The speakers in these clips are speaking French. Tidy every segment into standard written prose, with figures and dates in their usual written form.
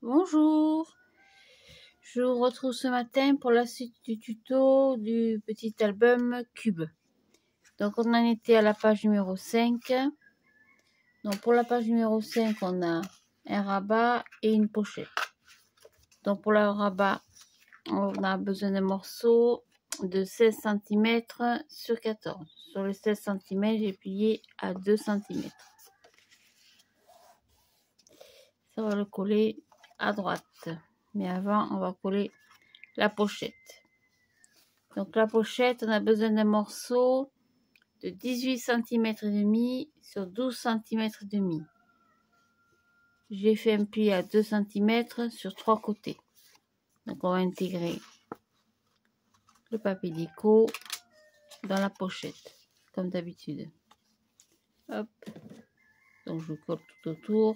Bonjour, je vous retrouve ce matin pour la suite du tuto du petit album Cube. Donc on en était à la page numéro 5. Donc pour la page numéro 5, on a un rabat et une pochette. Donc pour le rabat, on a besoin d'un morceau de 16 cm sur 14. Sur les 16 cm, j'ai plié à 2 cm. Ça va le coller à droite. Mais avant, on va coller la pochette. Donc la pochette, on a besoin d'un morceau de 18 cm et demi sur 12 cm et demi. J'ai fait un pli à 2 cm sur 3 côtés. Donc on va intégrer le papier déco dans la pochette, comme d'habitude. Hop. Donc je colle tout autour.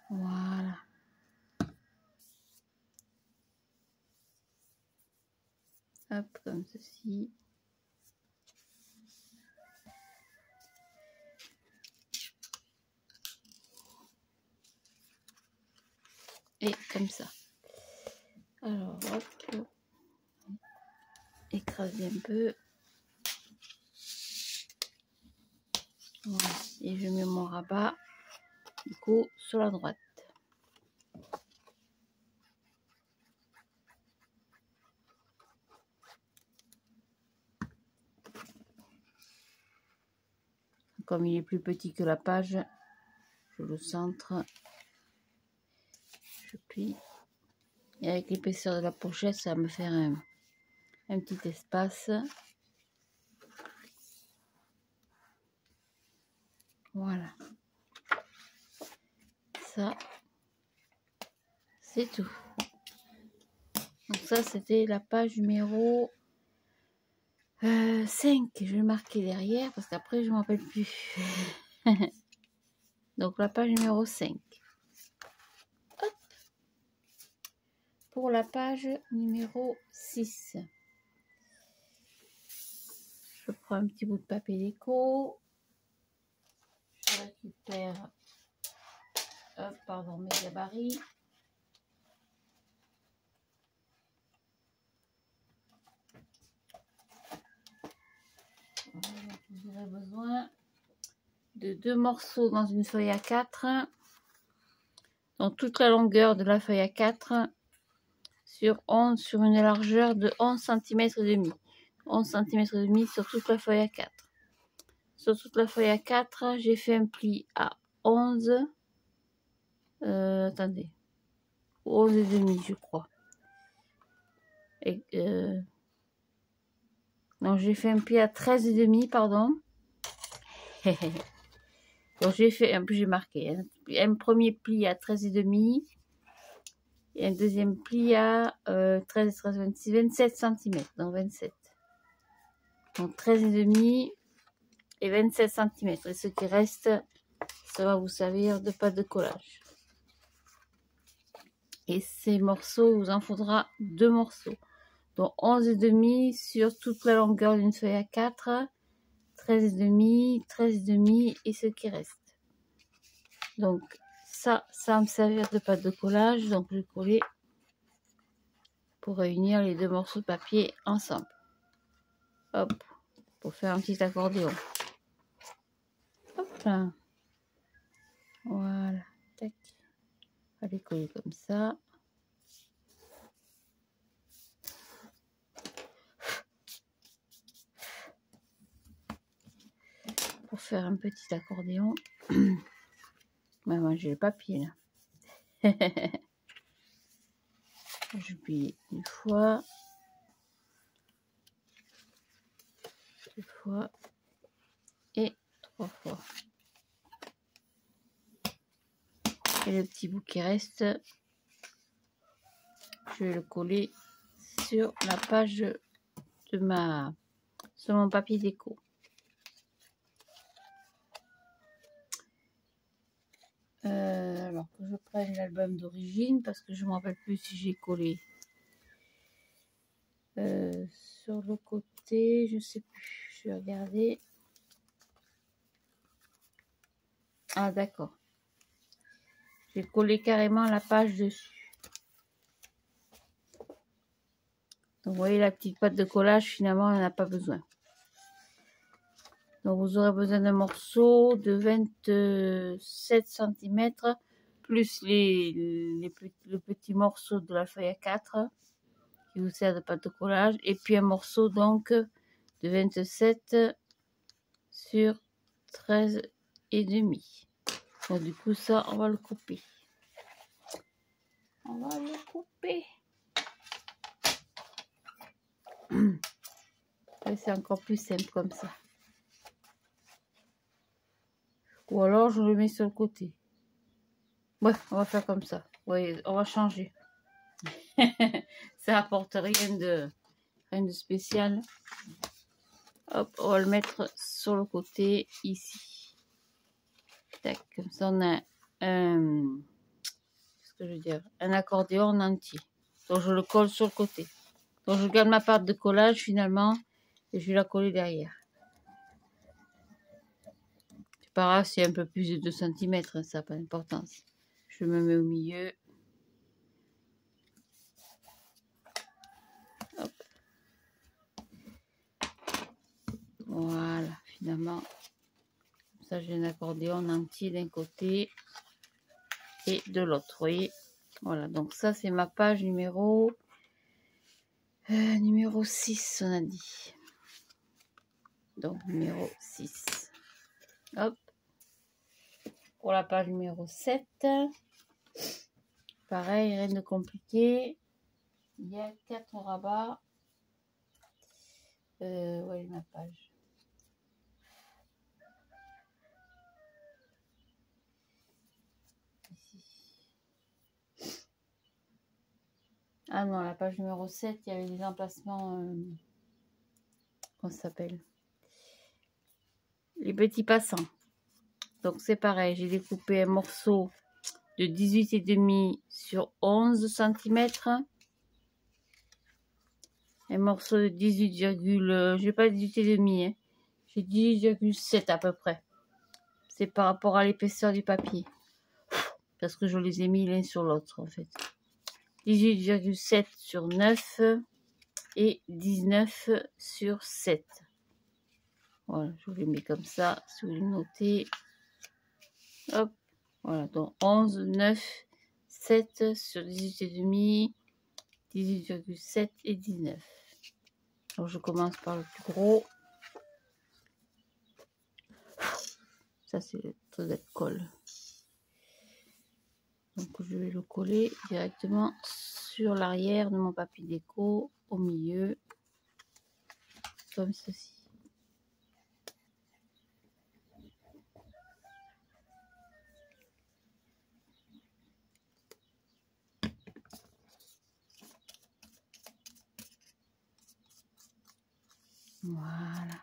Voilà. Hop, comme ceci. Et comme ça. Alors, hop. Écraser un peu. Voilà. Et je mets mon rabat, du coup, sur la droite. Comme il est plus petit que la page, je le centre, je plie. Et avec l'épaisseur de la pochette, ça va me faire un petit espace. Voilà. Ça, c'est tout. Donc ça, c'était la page numéro 5. Je vais marquer derrière parce qu'après, je ne m'en rappelle plus. Donc la page numéro 5. Hop. Pour la page numéro 6. Je prends un petit bout de papier déco. Je récupère mes gabarits. Vous aurez besoin de 2 morceaux dans une feuille A4. Donc toute la longueur de la feuille A4 sur une largeur de 11 cm et demi. 11 cm et demi sur toute la feuille A4. Sur toute la feuille A4, j'ai fait un pli à 11. Attendez. 11 et demi, je crois. Et, non, j'ai fait un pli à 13 et demi, pardon. Donc j'ai fait, en plus j'ai marqué un premier pli à 13 et demi et un deuxième pli à 13, 13, 26, 27 cm. Donc 27. Donc 13 et demi et 27 cm. Et ce qui reste, ça va vous servir de pâte de collage. Et ces morceaux, vous en faudra 2 morceaux. Donc 11 et demi sur toute la longueur d'une feuille A4, 13 et demi, 13 et demi et ce qui reste. Donc ça va me servir de pâte de collage. Donc je vais coller pour réunir les 2 morceaux de papier ensemble. Hop, pour faire un petit accordéon. Hop là. Voilà, tac. On va les coller comme ça. Pour faire un petit accordéon. Maintenant j'ai le papier là. Je plie une fois, 2 fois et 3 fois. Et le petit bout qui reste, je vais le coller sur la page de sur mon papier déco. Alors que je prenne l'album d'origine parce que je ne me rappelle plus si j'ai collé sur le côté, je sais plus, je vais regarder. Ah, d'accord. J'ai collé carrément la page dessus. Donc, vous voyez, la petite pâte de collage, finalement, on n'en a pas besoin. Donc, vous aurez besoin d'un morceau de 27 cm, plus le petit morceau de la feuille A4 qui vous sert de pâte de collage. Et puis, un morceau, donc, de 27 sur 13,5. Donc, du coup, ça, on va le couper. On va le couper. C'est encore plus simple comme ça. Ou alors, je le mets sur le côté. Ouais, on va faire comme ça. Oui, on va changer. Ça apporte rien de spécial. Hop, on va le mettre sur le côté ici. Tac, comme ça on a qu'est-ce que je veux dire, un accordéon entier. Donc je le colle sur le côté. Donc je garde ma pâte de collage finalement et je vais la coller derrière. C'est pas grave, c'est un peu plus de 2 cm, hein, ça n'a pas d'importance. Je me mets au milieu. Hop. Voilà, finalement. Comme ça j'ai un accordéon entier d'un côté et de l'autre, vous voyez. Voilà, donc ça c'est ma page numéro 6, on a dit. Donc numéro 6. Hop. Pour la page numéro 7, pareil, rien de compliqué. Il y a 4 rabats. Ouais, ma page. Ici. Ah non, la page numéro 7, il y avait des emplacements. Comment ça s'appelle? Les petits passants. Donc c'est pareil, j'ai découpé un morceau de 18,5 sur 11 cm. Un morceau de 18, j'ai pas 18,5, hein. J'ai 18,7 à peu près. C'est par rapport à l'épaisseur du papier. Parce que je les ai mis l'un sur l'autre en fait. 18,7 sur 9 et 19 sur 7. Voilà, je vous les mets comme ça, si vous les notez. Hop, voilà, donc 11, 9, 7 sur 18,5, 18,7 et 19. Donc je commence par le plus gros. Ça c'est le trait de colle. Donc je vais le coller directement sur l'arrière de mon papier déco, au milieu, comme ceci. Voilà.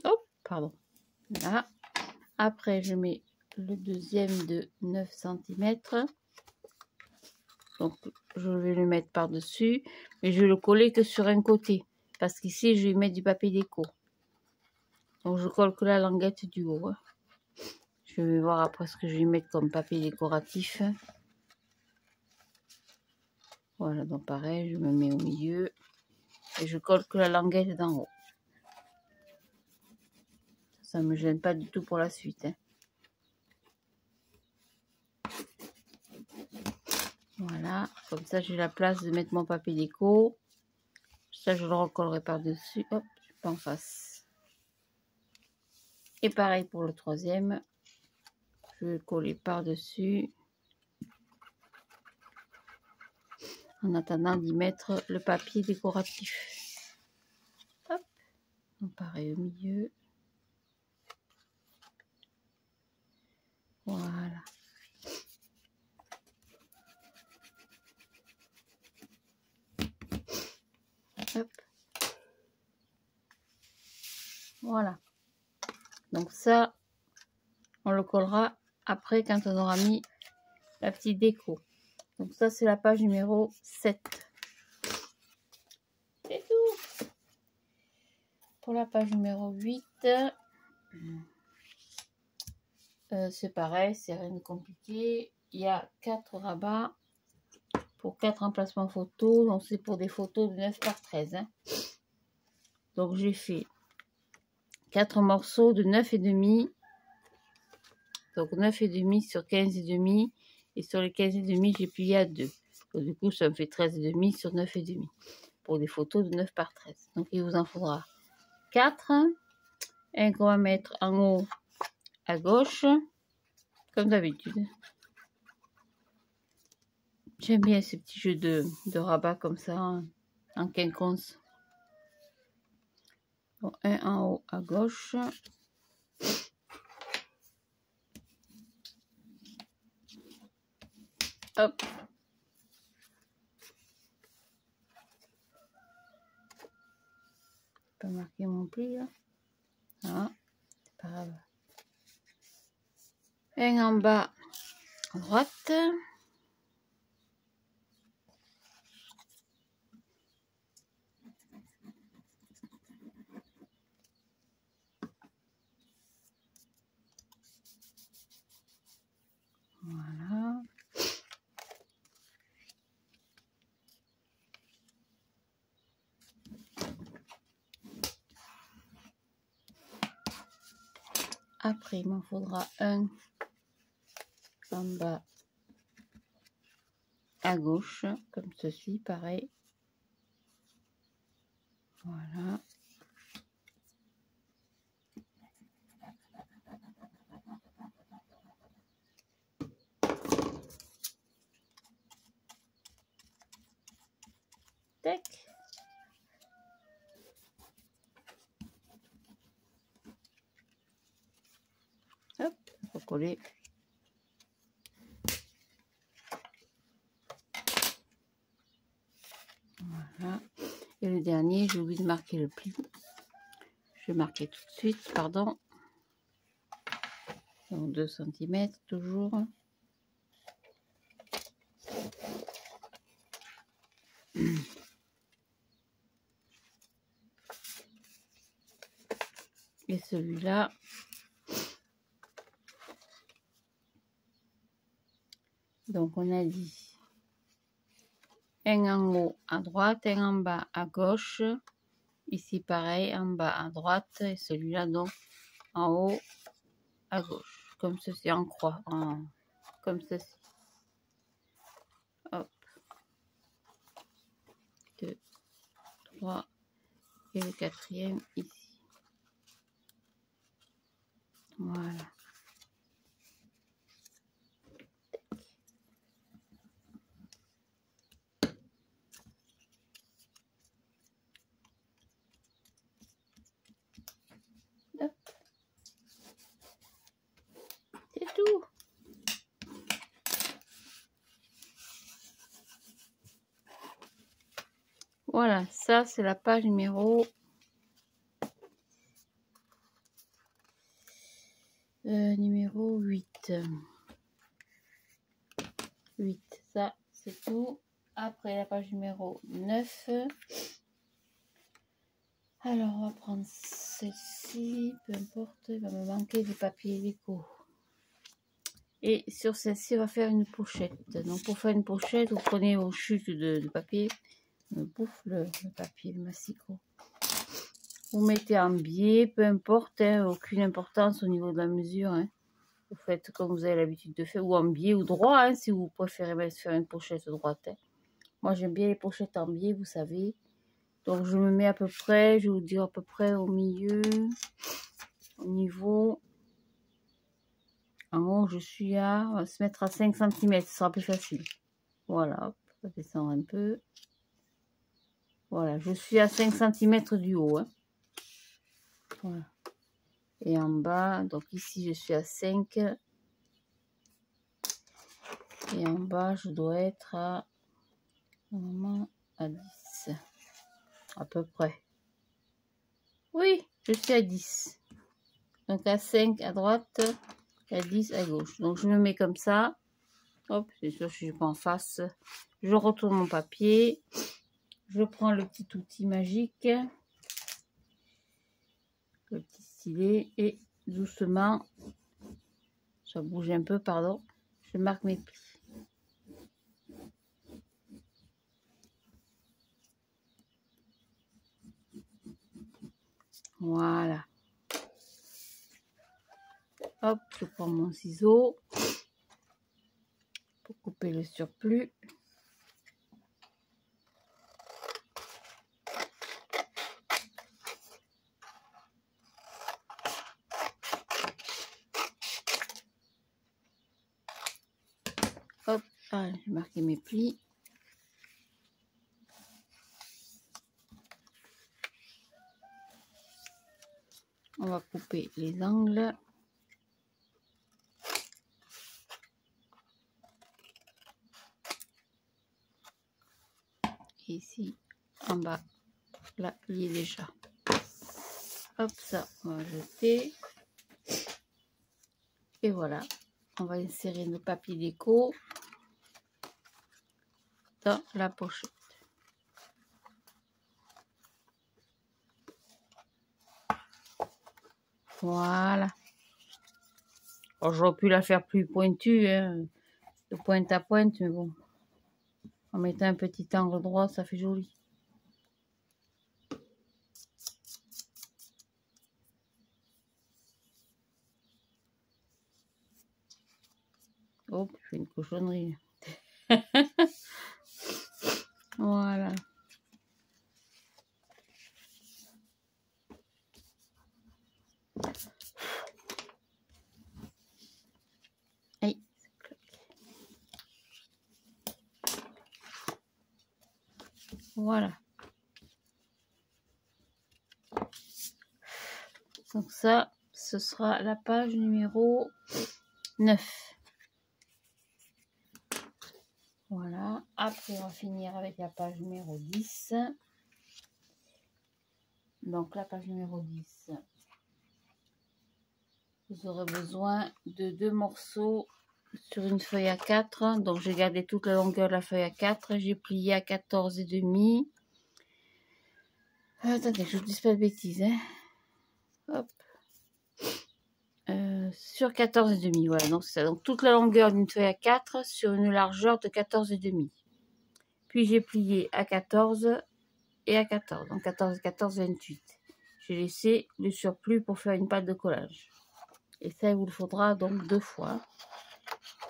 Oh, pardon. Là. Après, je mets le deuxième de 9 cm. Donc, je vais le mettre par-dessus. Mais je vais le coller que sur un côté. Parce qu'ici, je vais mettre du papier déco. Donc, je colle que la languette du haut. Hein. Je vais voir après ce que je vais mettre comme papier décoratif. Voilà, donc pareil, je me mets au milieu. Et je colle que la languette d'en haut. Ça ne me gêne pas du tout pour la suite. Hein. Voilà, comme ça j'ai la place de mettre mon papier déco. Ça je le recollerai par-dessus. Hop, je suis pas en face. Et pareil pour le troisième. Je vais coller par-dessus. En attendant d'y mettre le papier décoratif. Hop, donc pareil au milieu. Voilà. Hop. Voilà. Donc ça, on le collera après quand on aura mis la petite déco. Donc ça c'est la page numéro 7. C'est tout. Pour la page numéro 8, c'est pareil, c'est rien de compliqué. Il y a 4 rabats pour 4 emplacements photos. Donc c'est pour des photos de 9 par 13. Hein. Donc j'ai fait 4 morceaux de 9,5. Donc 9,5 sur 15,5. Et sur les 15,5, j'ai plié à 2. Donc, du coup, ça me fait 13,5 sur 9,5. Pour des photos de 9 par 13. Donc il vous en faudra 4. Un qu'on va mettre en haut à gauche. Comme d'habitude. J'aime bien ces petits jeux de rabat comme ça. En quinconce. Bon, un en haut à gauche. Hop. Pas marqué mon pli là. Ah, c'est pas grave. Un en bas à droite. Voilà. Après, il m'en faudra un en bas à gauche, comme ceci, pareil. Voilà. Tac. Hop, recoller. Voilà. Et le dernier, j'ai oublié de marquer le pli. Je vais marquer tout de suite, pardon. Donc 2 cm toujours. Et celui-là, donc on a dit un en haut à droite, un en bas à gauche. Ici pareil, en bas à droite. Et celui-là donc en haut à gauche. Comme ceci, en croix. Comme ceci. Hop. 2, 3. Et le quatrième ici. Voilà. Hop. C'est tout. Voilà, ça c'est la page numéro 8. 8, ça c'est tout. Après la page numéro 9. Alors on va prendre celle-ci, peu importe, il va me manquer des papiers déco. Et sur celle-ci, on va faire une pochette. Donc pour faire une pochette, vous prenez vos chutes de papier, bouffe le papier, le massicot. Vous mettez en biais, peu importe, hein, aucune importance au niveau de la mesure. Hein. Vous faites comme vous avez l'habitude de faire, ou en biais ou droit, hein, si vous préférez faire une pochette droite. Hein. Moi j'aime bien les pochettes en biais, vous savez. Donc je me mets à peu près, je vais vous dire à peu près au milieu, au niveau. En haut je suis à, on va se mettre à 5 cm, ce sera plus facile. Voilà, hop, on va descendre un peu. Voilà, je suis à 5 cm du haut. Hein. Voilà. Et en bas, donc ici je suis à 5. Et en bas je dois être à, normalement, à 10. À peu près. Oui, je suis à 10. Donc à 5 à droite, à 10 à gauche. Donc je me mets comme ça. Hop, c'est sûr, je suis pas en face. Je retourne mon papier. Je prends le petit outil magique. Le petit stylet. Et doucement, ça bouge un peu, pardon. Je marque mes plis. Voilà. Hop, je prends mon ciseau pour couper le surplus. Hop, ah, j'ai marqué mes plis. On va couper les angles. Et ici, en bas, là, il y est déjà. Hop, ça, on va jeter. Et voilà, on va insérer le papier déco dans la pochette. Voilà. J'aurais pu la faire plus pointue, hein, de pointe à pointe, mais bon. En mettant un petit angle droit, ça fait joli. Oh, je fais une cochonnerie. Voilà. Aïe. Voilà. Donc ça, ce sera la page numéro 9. Voilà. Après, on va finir avec la page numéro 10. Donc la page numéro 10. Vous aurez besoin de 2 morceaux sur une feuille à 4. Donc j'ai gardé toute la longueur de la feuille à 4. J'ai plié à 14,5. Attendez, je ne vous dis pas de bêtises. Hein. Hop. Sur 14,5. Voilà, donc c'est ça. Donc toute la longueur d'une feuille à 4 sur une largeur de 14,5. Puis j'ai plié à 14 et à 14. Donc 14, 14, 28. J'ai laissé le surplus pour faire une pâte de collage. Et ça, il vous le faudra donc 2 fois.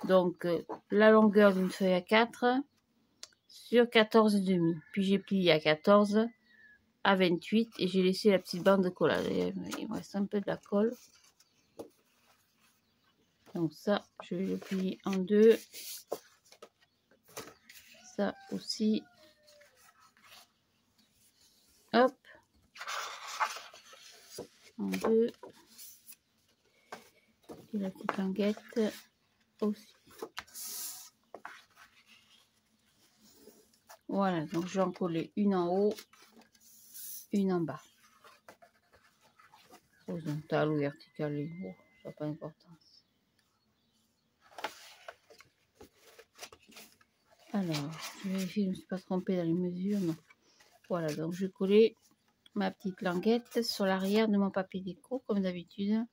Donc la longueur d'une feuille à 4 sur 14,5. Puis j'ai plié à 14, à 28 et j'ai laissé la petite bande de collage. Il me reste un peu de la colle. Donc ça, je vais le plier en 2. Ça aussi. Hop. En 2. Et la petite languette aussi. Voilà, donc je vais en coller une en haut, une en bas. Horizontale ou verticale, bon, ça n'a pas d'importance. Alors, je vérifie, je ne me suis pas trompée dans les mesures, non. Voilà, donc je vais coller ma petite languette sur l'arrière de mon papier déco, comme d'habitude.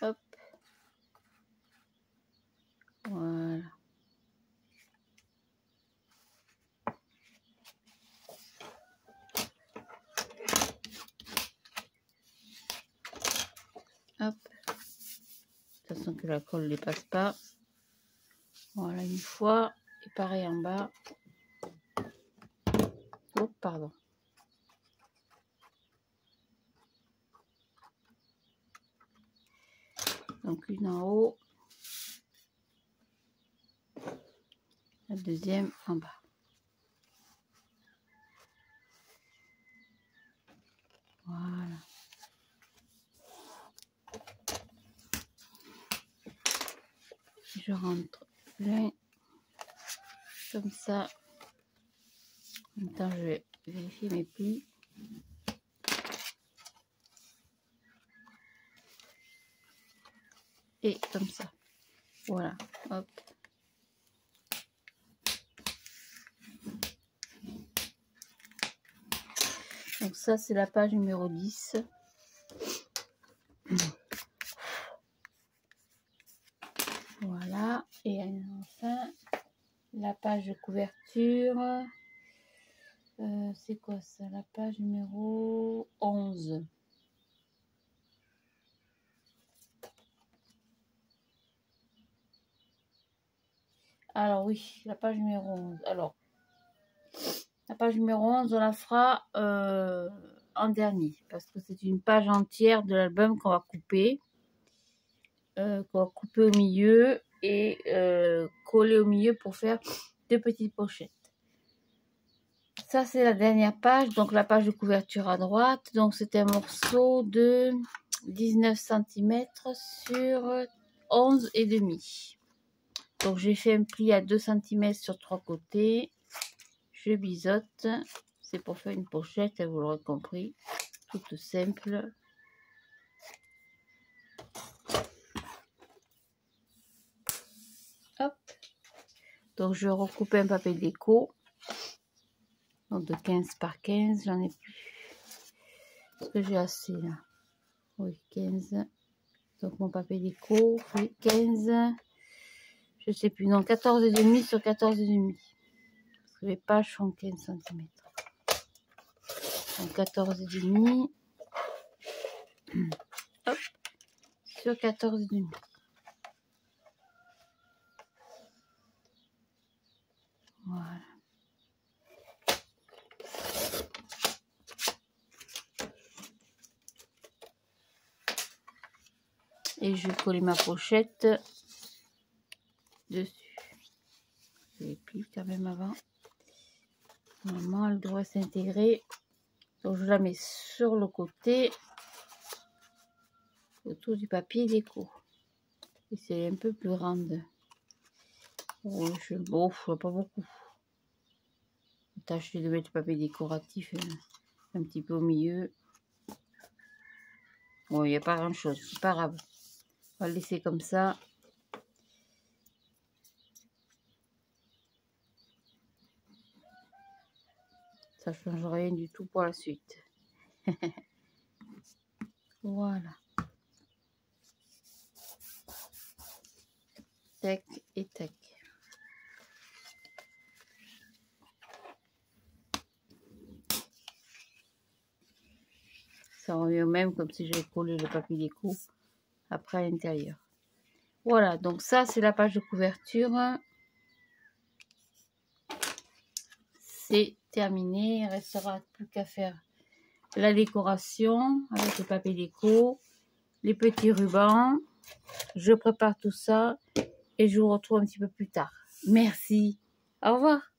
Hop. Voilà. Hop. De toute façon que la colle ne passe pas. Voilà, une fois. Et pareil en bas. Oh, pardon. Donc une en haut. La deuxième en bas. Voilà. Je rentre plein. Comme ça. En même temps, je vais vérifier mes plis. et comme ça. Voilà, hop. Donc ça, c'est la page numéro 10. Voilà, et enfin, la page de couverture. C'est quoi ça? La page numéro 11. Alors oui, la page numéro 11. Alors, la page numéro 11, on la fera en dernier. Parce que c'est une page entière de l'album qu'on va couper. Au milieu et coller au milieu pour faire 2 petites pochettes. Ça, c'est la dernière page. Donc, la page de couverture à droite. Donc, c'est un morceau de 19 cm sur 11,5. Donc, j'ai fait un pli à 2 cm sur 3 côtés. Je biseaute. C'est pour faire une pochette, vous l'aurez compris. Toute simple. Hop. Donc, je recoupe un papier déco. Donc, de 15 par 15. J'en ai plus. Est-ce que j'ai assez là? Oui, 15. Donc, mon papier déco fait 15. Je sais plus. Non, 14,5 sur 14,5. Parce que les pages font 15 cm. Donc, 14,5. Hop. Sur 14,5. Voilà. Et je vais coller ma pochette dessus. Je les plie quand même avant. Normalement, elle doit s'intégrer. Donc, je la mets sur le côté autour du papier déco. Et c'est un peu plus grande. Oh, je vois pas beaucoup. Tâcher de mettre du papier décoratif un petit peu au milieu. Bon, il n'y a pas grand chose, c'est pas grave. On va le laisser comme ça. Ça ne change rien du tout pour la suite. Voilà. Tac et tac. Ça revient au même comme si j'avais collé le papier déco après à l'intérieur. Voilà, donc ça c'est la page de couverture. C'est terminé. Il ne restera plus qu'à faire la décoration avec le papier déco, les petits rubans. Je prépare tout ça et je vous retrouve un petit peu plus tard. Merci. Au revoir.